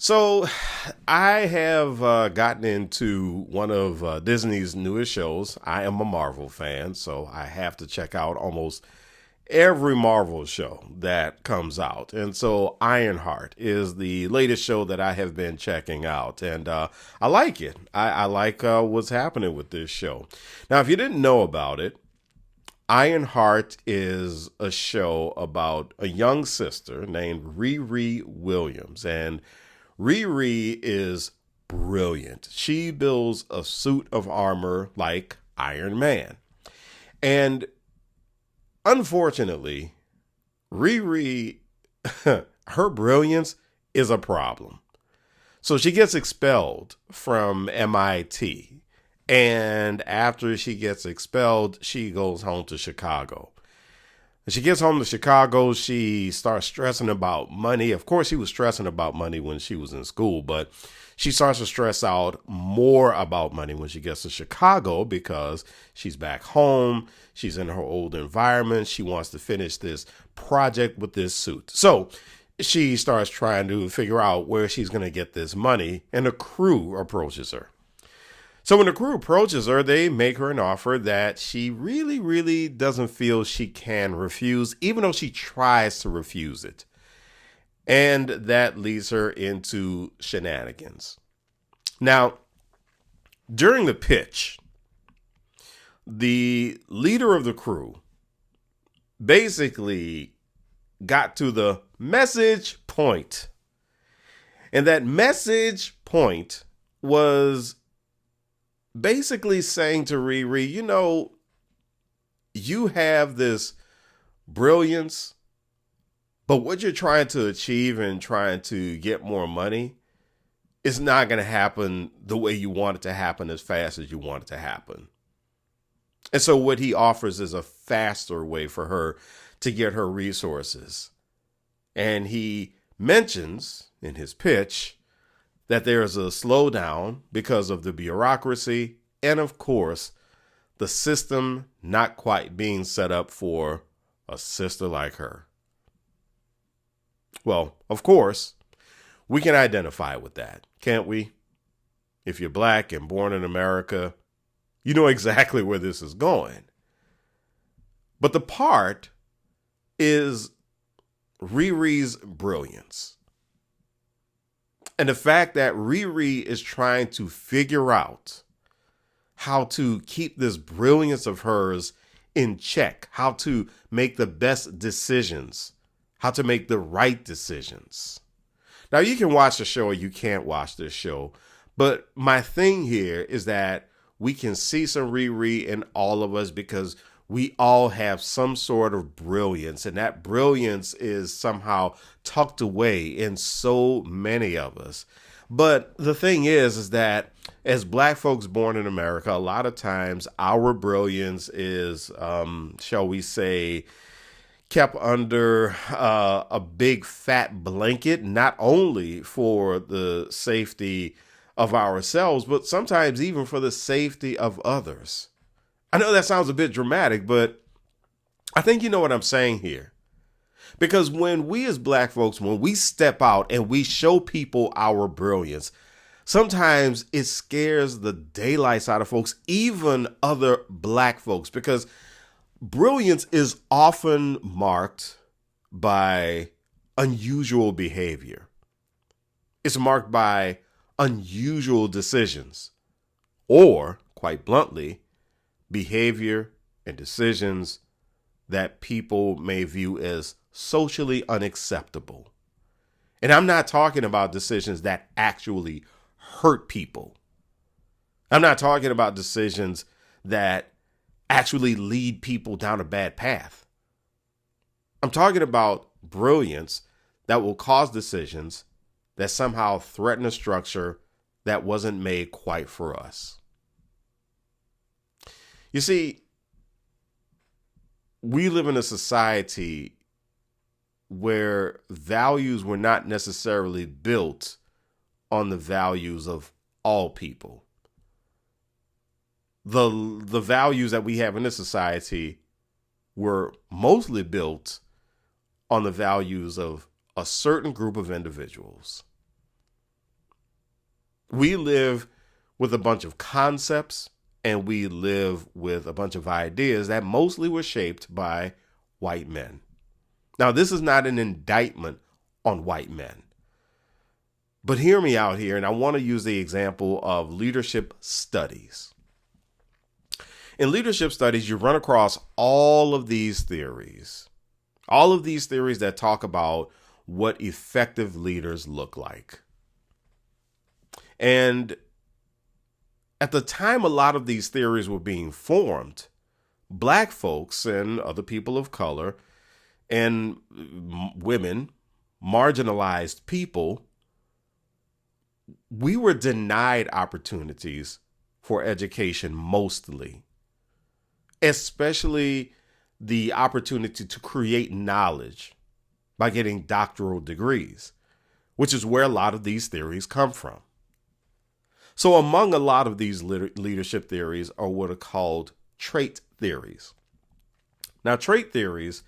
So, I have gotten into one of Disney's newest shows. I am a Marvel fan, so I have to check out almost every Marvel show that comes out. And so, Ironheart is the latest show that I have been checking out, and I like it. I like what's happening with this show. Now, if you didn't know about it, Ironheart is a show about a young sister named Riri Williams. And Riri is brilliant. She builds a suit of armor like Iron Man. And unfortunately, Riri, her brilliance is a problem. So she gets expelled from MIT. And after she gets expelled, she goes home to Chicago. When she gets home to Chicago, she starts stressing about money. Of course, she was stressing about money when she was in school, but she starts to stress out more about money when she gets to Chicago because she's back home. She's in her old environment. She wants to finish this project with this suit. So she starts trying to figure out where she's going to get this money, and a crew approaches her. So when the crew approaches her, they make her an offer that she really, really doesn't feel she can refuse, even though she tries to refuse it. And that leads her into shenanigans. Now, during the pitch, the leader of the crew basically got to the message point. And that message point was basically saying to Riri, you have this brilliance, but what you're trying to achieve and trying to get more money is not going to happen the way you want it to happen as fast as you want it to happen. And so what he offers is a faster way for her to get her resources. And he mentions in his pitch that there is a slowdown because of the bureaucracy and, of course, the system not quite being set up for a sister like her. Well, of course, we can identify with that, can't we? If you're black and born in America, you know exactly where this is going. But the part is Riri's brilliance. And the fact that Riri is trying to figure out how to keep this brilliance of hers in check, how to make the best decisions, how to make the right decisions. Now, you can watch the show or you can't watch this show, but my thing here is that we can see some Riri in all of us because we all have some sort of brilliance, and that brilliance is somehow tucked away in so many of us. But the thing is that as black folks born in America, a lot of times our brilliance is, shall we say, kept under a big fat blanket, not only for the safety of ourselves, but sometimes even for the safety of others. I know that sounds a bit dramatic, but I think you know what I'm saying here. Because when we as black folks, when we step out and we show people our brilliance, sometimes it scares the daylights out of folks, even other black folks, because brilliance is often marked by unusual behavior. It's marked by unusual decisions, or, quite bluntly, behavior and decisions that people may view as socially unacceptable. And I'm not talking about decisions that actually hurt people. I'm not talking about decisions that actually lead people down a bad path. I'm talking about brilliance that will cause decisions that somehow threaten a structure that wasn't made quite for us. You see, we live in a society where values were not necessarily built on the values of all people. The values that we have in this society were mostly built on the values of a certain group of individuals. We live with a bunch of concepts and we live with a bunch of ideas that mostly were shaped by white men. Now, this is not an indictment on white men, but hear me out here, and I want to use the example of leadership studies. In leadership studies, you run across all of these theories that talk about what effective leaders look like. And at the time a lot of these theories were being formed, black folks and other people of color and women, marginalized people, we were denied opportunities for education mostly, especially the opportunity to create knowledge by getting doctoral degrees, which is where a lot of these theories come from. So among a lot of these leadership theories are what are called trait theories. Now, trait theories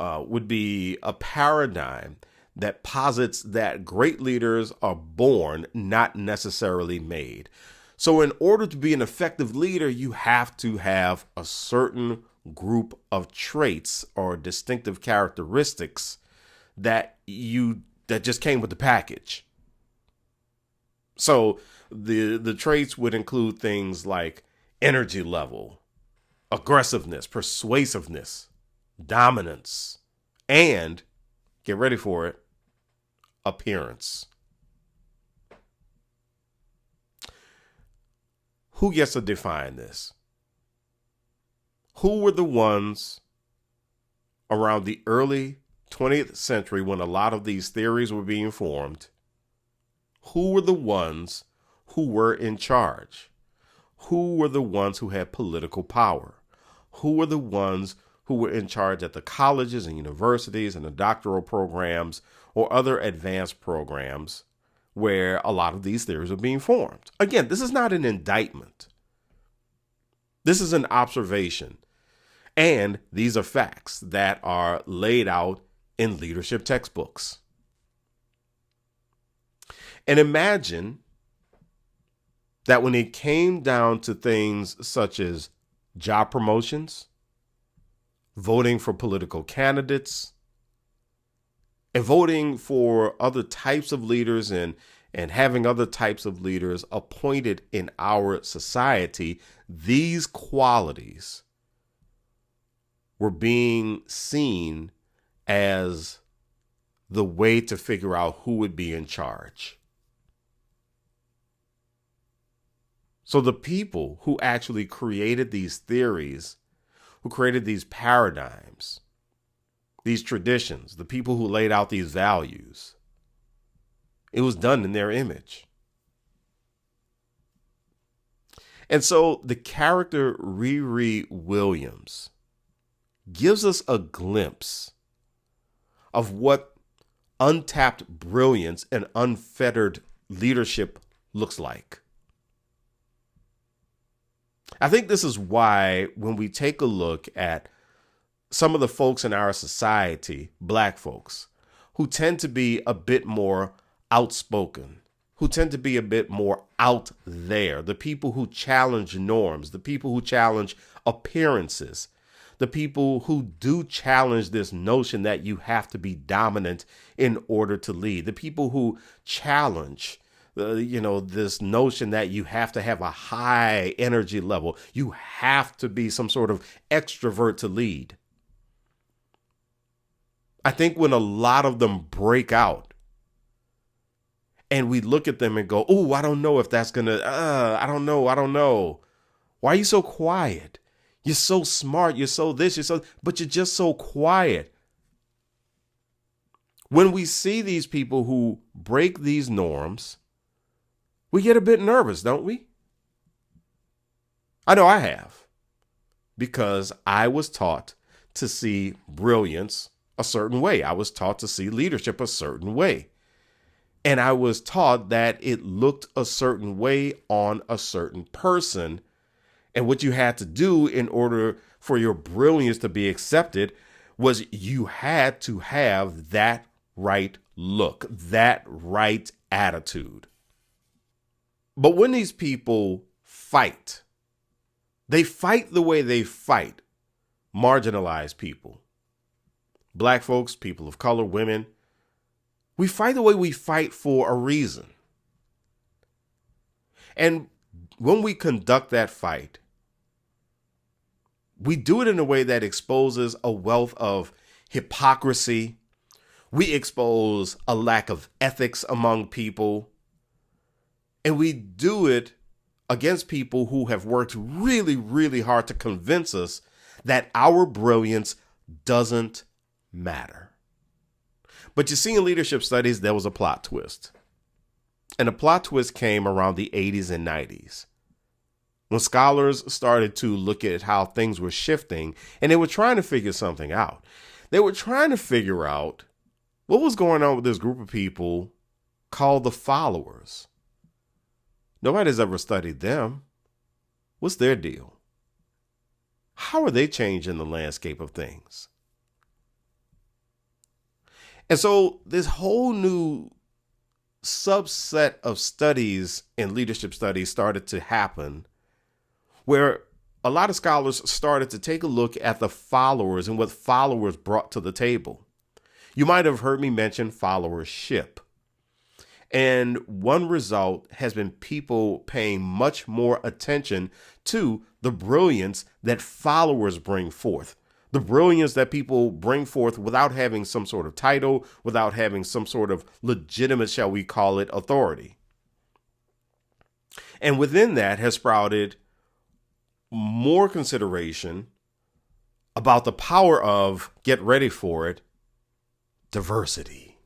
would be a paradigm that posits that great leaders are born, not necessarily made. So in order to be an effective leader, you have to have a certain group of traits or distinctive characteristics that just came with the package. So the traits would include things like energy level, aggressiveness, persuasiveness, dominance, and, get ready for it, appearance. Who gets to define this? Who were the ones around the early 20th century when a lot of these theories were being formed? Who were the ones who were in charge? Who were the ones who had political power? Who were the ones who were in charge at the colleges and universities and the doctoral programs or other advanced programs where a lot of these theories are being formed? Again, this is not an indictment. This is an observation. And these are facts that are laid out in leadership textbooks. And imagine that when it came down to things such as job promotions, voting for political candidates, and voting for other types of leaders and having other types of leaders appointed in our society, these qualities were being seen as the way to figure out who would be in charge. So the people who actually created these theories, who created these paradigms, these traditions, the people who laid out these values, it was done in their image. And so the character Riri Williams gives us a glimpse of what untapped brilliance and unfettered leadership looks like. I think this is why when we take a look at some of the folks in our society, black folks, who tend to be a bit more outspoken, who tend to be a bit more out there, the people who challenge norms, the people who challenge appearances, the people who do challenge this notion that you have to be dominant in order to lead, the people who challenge this notion that you have to have a high energy level. You have to be some sort of extrovert to lead. I think when a lot of them break out and we look at them and go, oh, I don't know if that's going to, I don't know. Why are you so quiet? You're so smart. You're so this, but you're just so quiet. When we see these people who break these norms, we get a bit nervous, don't we? I know I have, because I was taught to see brilliance a certain way. I was taught to see leadership a certain way. And I was taught that it looked a certain way on a certain person. And what you had to do in order for your brilliance to be accepted was you had to have that right look, that right attitude. But when these people fight, they fight the way they fight marginalized people. Black folks, people of color, women. We fight the way we fight for a reason. And when we conduct that fight, we do it in a way that exposes a wealth of hypocrisy. We expose a lack of ethics among people. And we do it against people who have worked really, really hard to convince us that our brilliance doesn't matter. But you see, in leadership studies, there was a plot twist. And the plot twist came around the 80s and 90s, when scholars started to look at how things were shifting, and they were trying to figure something out. They were trying to figure out what was going on with this group of people called the followers. Nobody's ever studied them. What's their deal? How are they changing the landscape of things? And so this whole new subset of studies and leadership studies started to happen, where a lot of scholars started to take a look at the followers and what followers brought to the table. You might have heard me mention followership. And one result has been people paying much more attention to the brilliance that followers bring forth. The brilliance that people bring forth without having some sort of title, without having some sort of legitimate, shall we call it, authority. And within that has sprouted more consideration about the power of, get ready for it, diversity.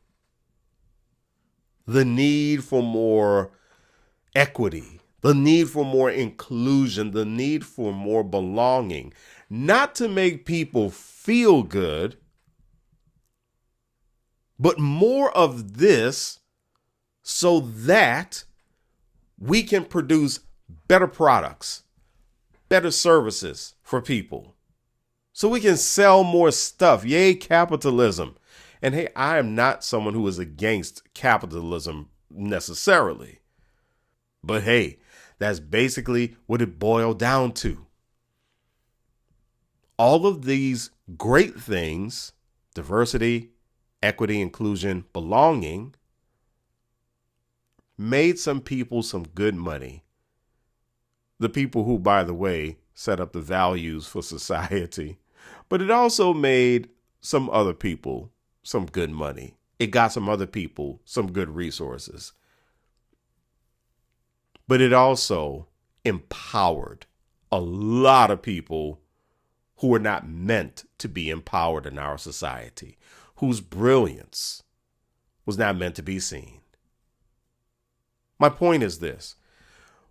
The need for more equity, the need for more inclusion, the need for more belonging, not to make people feel good, but more of this so that we can produce better products, better services for people, so we can sell more stuff. Yay, capitalism. And hey, I am not someone who is against capitalism necessarily. But hey, that's basically what it boiled down to. All of these great things, diversity, equity, inclusion, belonging, made some people some good money. The people who, by the way, set up the values for society. But it also made some other people some good money. It got some other people some good resources. But it also empowered a lot of people who were not meant to be empowered in our society, whose brilliance was not meant to be seen. My point is this: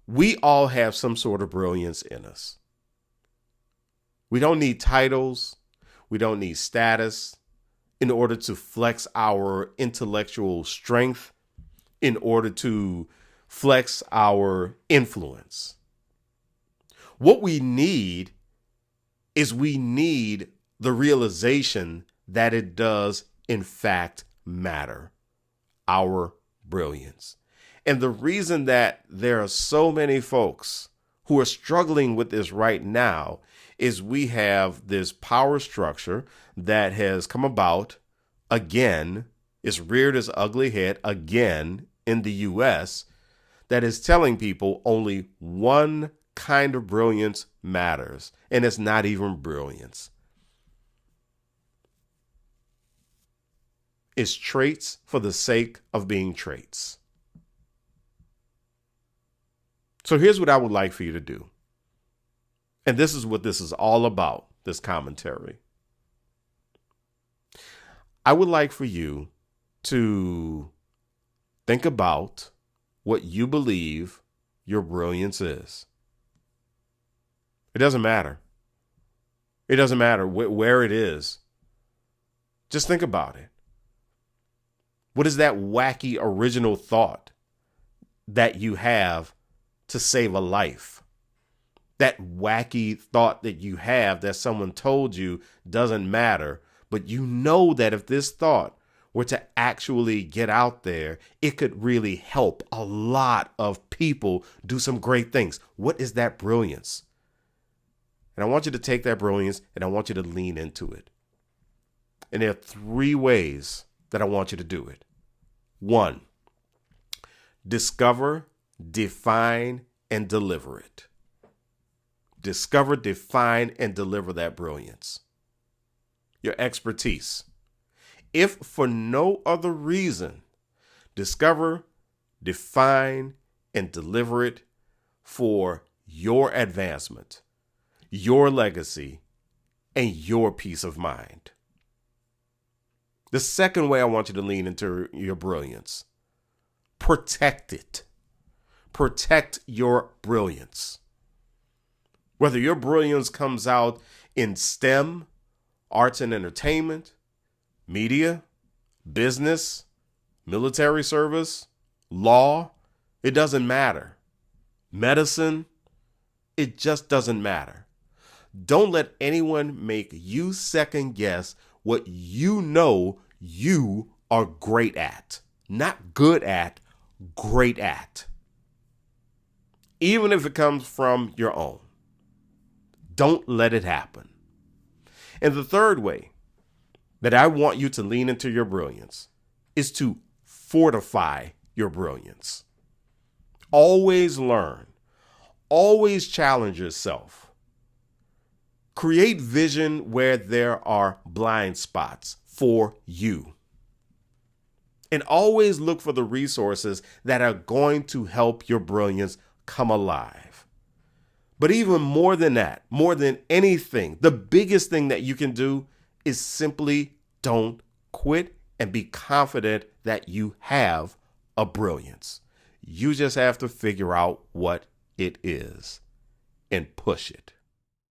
we all have some sort of brilliance in us. We don't need titles. We don't need status in order to flex our intellectual strength, in order to flex our influence. What we need is the realization that it does, in fact, matter, our brilliance. And the reason that there are so many folks who are struggling with this right now is we have this power structure that has come about again, it's reared its ugly head again in the U.S., that is telling people only one kind of brilliance matters, and it's not even brilliance. It's traits for the sake of being traits. So here's what I would like for you to do. And this is what this is all about, this commentary. I would like for you to think about what you believe your brilliance is. It doesn't matter. It doesn't matter where it is. Just think about it. What is that wacky original thought that you have to save a life? That wacky thought that you have that someone told you doesn't matter, but you know that if this thought were to actually get out there, it could really help a lot of people do some great things. What is that brilliance? And I want you to take that brilliance and I want you to lean into it. And there are 3 ways that I want you to do it. 1, discover, define, and deliver it. Discover, define, and deliver that brilliance. Your expertise. If for no other reason, discover, define, and deliver it for your advancement, your legacy, and your peace of mind. The second way I want you to lean into your brilliance. Protect it. Protect your brilliance. Whether your brilliance comes out in STEM, arts and entertainment, media, business, military service, law, it doesn't matter. Medicine, it just doesn't matter. Don't let anyone make you second guess what you know you are great at. Not good at, great at. Even if it comes from your own. Don't let it happen. And the third way that I want you to lean into your brilliance is to fortify your brilliance. Always learn. Always challenge yourself. Create vision where there are blind spots for you. And always look for the resources that are going to help your brilliance come alive. But even more than that, more than anything, the biggest thing that you can do is simply don't quit and be confident that you have a brilliance. You just have to figure out what it is and push it.